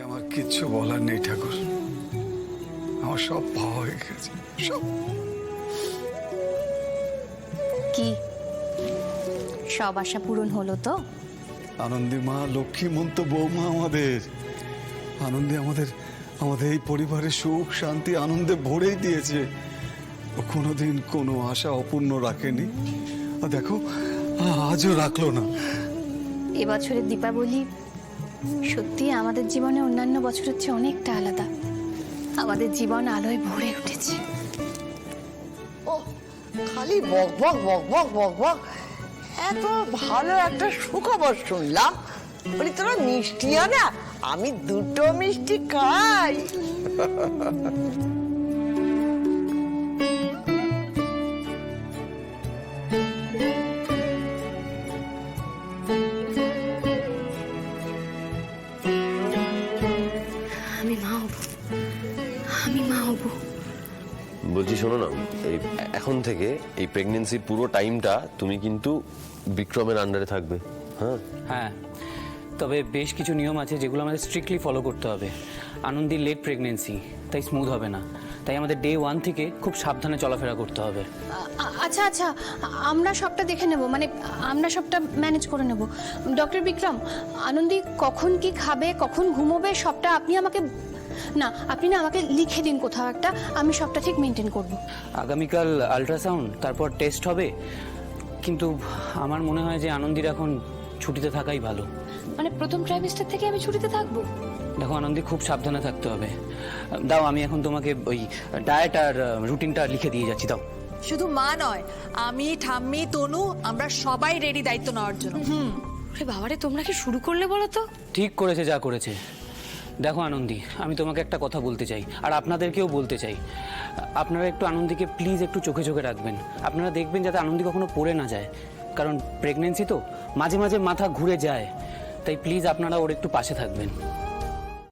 আমার কিচ্ছু বলার নেই ঠাকুর, আমার সব পাওয়া হয়ে গেছে সব। কি সব আশা পূরণ হলো তো? আনন্দী মা, লক্ষ্মীমন্ত বৌমা আমাদের আনন্দে আমাদের আমাদের এই পরিবারের সুখ শান্তি আনন্দে ভরেই দিয়েছে। ও কোনোদিন কোনো আশা অপূর্ণ রাখেনি, আর দেখো আজও রাখলো না। এবছরের দীপাবলি সত্যি আমাদের জীবনে অন্যান্য বছরের চেয়ে অনেকটা আলাদা। আমাদের জীবন আলোয় ভরে উঠেছে। ও খালি বক বক বক বক বক বক, এত ভালো একটা সুখবর শুনলাম। বলি তোরা মিষ্টি আনা, আমি দুটো মিষ্টি খাই। আমি মা হব, আমি মা হব। বলছি শোনো না, এই এখন থেকে এই প্রেগনেন্সির পুরো টাইমটা তুমি কিন্তু বিক্রমের আন্ডারে থাকবে। হ্যাঁ হ্যাঁ, তবে বেশ কিছু নিয়ম আছে যেগুলো আমাদের স্ট্রিক্টলি ফলো করতে হবে। আনন্দী লেট প্রেগনেন্সি, তাই স্মুথ হবে না। তাই আমাদের ডে 1 থেকে খুব সাবধানে চলাফেরা করতে হবে। আচ্ছা আচ্ছা, আমরা সবটা দেখে নেব, মানে আমরা সবটা ম্যানেজ করে নেব। ডক্টর বিক্রম, আনন্দী কখন কি খাবে, কখন ঘুমোবে, সবটা আপনি আমাকে আমাকে লিখে দিন কোথাও একটা, আমি সবটা ঠিক মেনটেন করব। আগামীকাল আল্ট্রাসাউন্ড, তারপর টেস্ট হবে। কিন্তু আমার মনে হয় যে আনন্দীর এখন ছুটিতে থাকাই ভালো। মানে প্রথম ট্রাইমেস্টার থেকে আমি ছুটিতে থাকবো? দেখো আনন্দী, খুব সাবধানে থাকতে হবে। দাও, আমি এখন তোমাকে ওই ডায়েট আর রুটিনটা লিখে দিয়ে যাচ্ছি, দাও। শুধু মা নয়, আমি ঠাম্মি তনু আমরা সবাই রেডি দায়িত্ব নেওয়ার জন্য। বাবারে, তোমরা কি শুরু করলে বলো তো? ঠিক করেছে যা করেছে। দেখো আনন্দী, আমি তোমাকে একটা কথা বলতে চাই, আর আপনাদেরকেও বলতে চাই। আপনারা একটু আনন্দীকে প্লিজ একটু চোখে চোখে রাখবেন। আপনারা দেখবেন যাতে আনন্দী কখনো পড়ে না যায়, কারণ প্রেগনেন্সি তো মাঝে মাঝে মাথা ঘুরে যায়। তাই প্লিজ আপনারা ওর একটু পাশে থাকবেন।